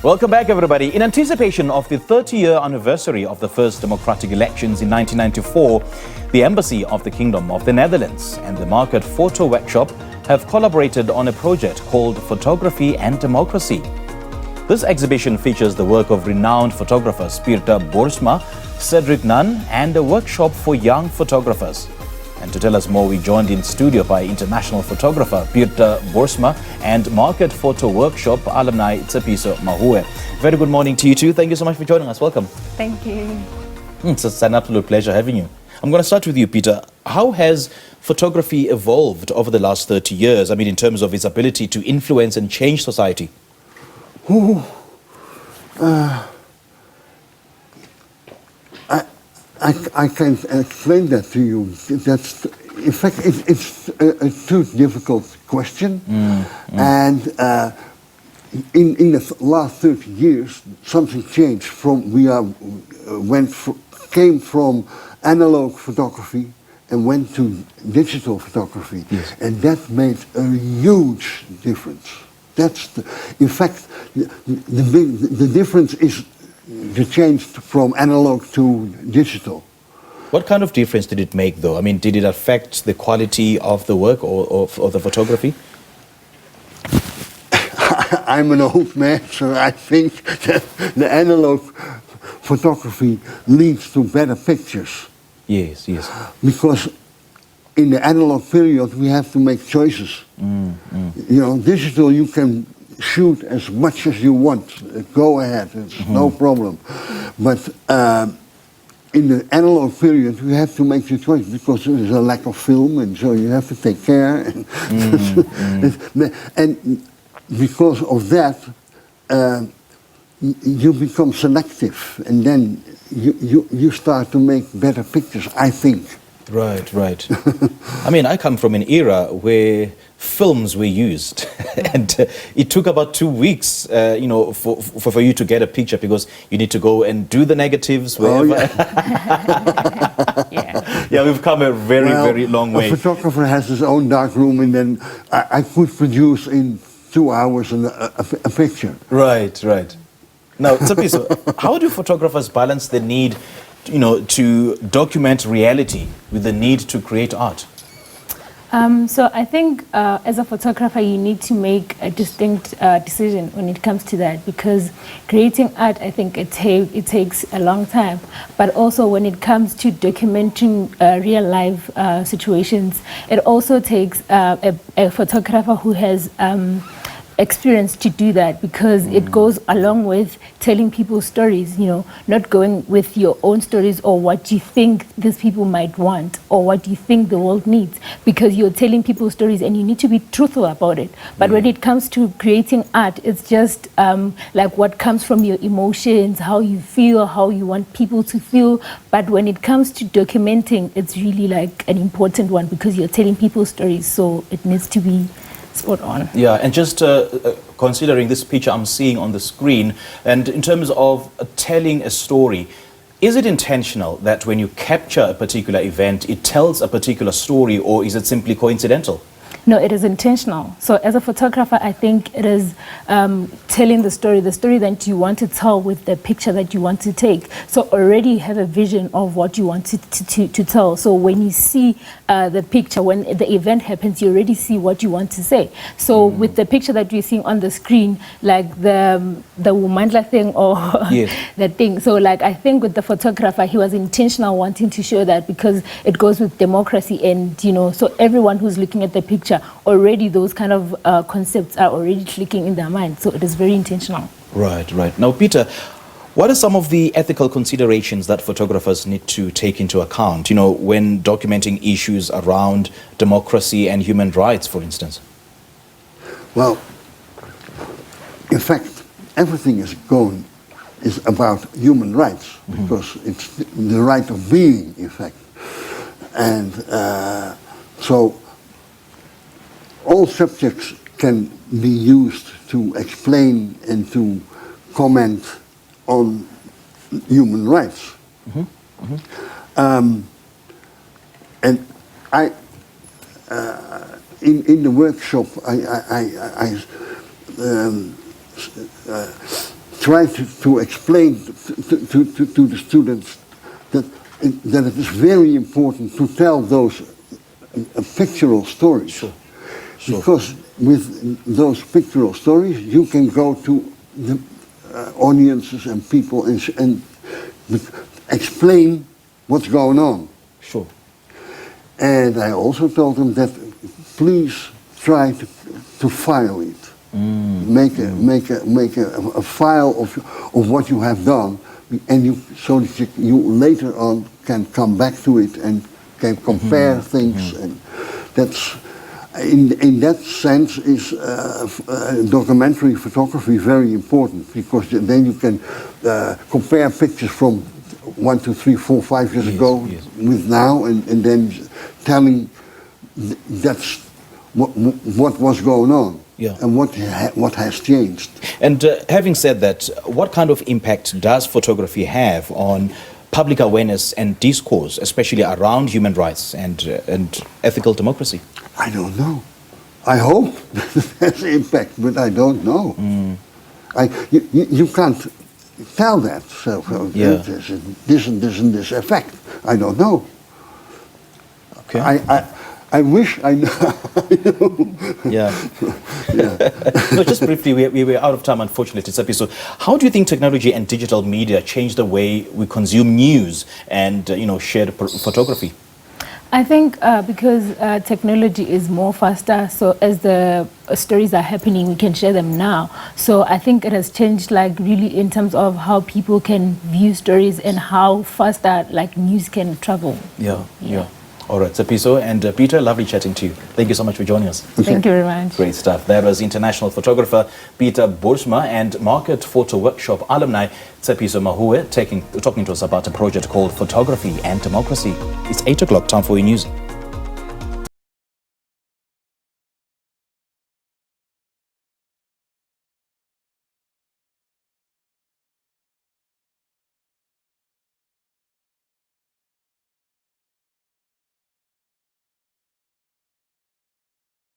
Welcome back, everybody. In anticipation of the 30-year anniversary of the first democratic elections in 1994, the Embassy of the Kingdom of the Netherlands and the market Photoworkshop have collaborated on a project called Photography and Democracy. This exhibition features the work of renowned photographers Pieter Boersma, Cedric Nunn, and a workshop for young photographers. And to tell us more, we joined in studio by international photographer Pieter Boersma and market photo workshop alumni Tshepiso, Mahooe. Very good morning to you too. Thank you so much for joining us. Welcome. Thank you. It's an absolute pleasure having you. I'm going to start with you, Pieter. How has photography evolved over the last 30 years? I mean, in terms of its ability to influence and change society? I can explain that to you. That's, in fact, it's a too difficult question. And in the last 30 years, something changed. Came from analog photography and went to digital photography. Yes. And that made a huge difference. In fact, the difference is the change from analog to digital. What kind of difference did it make, though? I mean, did it affect the quality of the work or the photography? I'm an old man, so I think that the analog photography leads to better pictures. Yes, yes. Because in the analog period, we have to make choices. You know, digital, you can shoot as much as you want. Go ahead, it's no problem. But in the analog period, we have to make the choice because there is a lack of film, and so you have to take care. And because of that, you become selective, and then you start to make better pictures, I think. Right, right. I mean, I come from an era where films were used, and it took about 2 weeks, you know, for you to get a picture because you need to go and do the negatives wherever. Oh, yeah. Yeah, we've come a very long way. A photographer has his own dark room, and then I could produce in 2 hours a picture. Right, right. Now, Tshepiso, how do photographers balance the need, you know, to document reality with the need to create art? So I think as a photographer, you need to make a distinct decision when it comes to that, because creating art, I think it takes a long time. But also when it comes to documenting real life situations, it also takes a photographer who has experience to do that, because it goes along with telling people stories, you know, not going with your own stories or what you think these people might want or what you think the world needs, because you're telling people stories and you need to be truthful about it. But when it comes to creating art, it's just like what comes from your emotions, how you feel, how you want people to feel. But when it comes to documenting, it's really like an important one, because you're telling people stories, so it needs to be spot on. Yeah, and just considering this picture I'm seeing on the screen, and in terms of telling a story, is it intentional that when you capture a particular event, it tells a particular story, or is it simply coincidental? No, it is intentional. So as a photographer, I think it is telling the story that you want to tell with the picture that you want to take. So already you have a vision of what you want to tell. So when you see the picture, when the event happens, you already see what you want to say. So with the picture that we're seeing on the screen, like the Womandla thing or yes. that thing. So like I think with the photographer, he was intentional wanting to show that, because it goes with democracy, and you know, so everyone who's looking at the picture, already those kind of concepts are already clicking in their mind. So it is very intentional. Right, right. Now, Pieter, what are some of the ethical considerations that photographers need to take into account, you know, when documenting issues around democracy and human rights, for instance? Well, in fact, everything is about human rights, because it's the right of being, in fact. And so all subjects can be used to explain and to comment on human rights. And I, in the workshop, I try to explain to the students that it is very important to tell those pictorial stories. Sure. Because with those pictorial stories, you can go to the audiences and people and explain what's going on. Sure. And I also told them that please try to file it. Make a file of what you have done, and so that you later on can come back to it and can compare things, and that's in that sense is documentary photography very important, because then you can compare pictures from 1, 2, 3, 4, 5 years ago with now, and then telling that's what was going on. Yeah. And what has changed. And having said that, what kind of impact does photography have on public awareness and discourse, especially around human rights and ethical democracy? I don't know. I hope it has impact, but I don't know. You can't tell that. So this effect. I don't know. Okay. I wish I know. Yeah. No, just briefly, we were out of time, unfortunately, Tshepiso. How do you think technology and digital media change the way we consume news and shared photography? I think because technology is more faster, so as the stories are happening, we can share them now. So I think it has changed, like, really in terms of how people can view stories and how faster, like, news can travel. Yeah. All right, Tshepiso and Pieter, lovely chatting to you. Thank you so much for joining us. Thank you very much. Great stuff. That was international photographer Pieter Boersma and Market Photoworkshop alumni Tshepiso Mahooe talking to us about a project called Photography and Democracy. It's 8 o'clock, time for your news.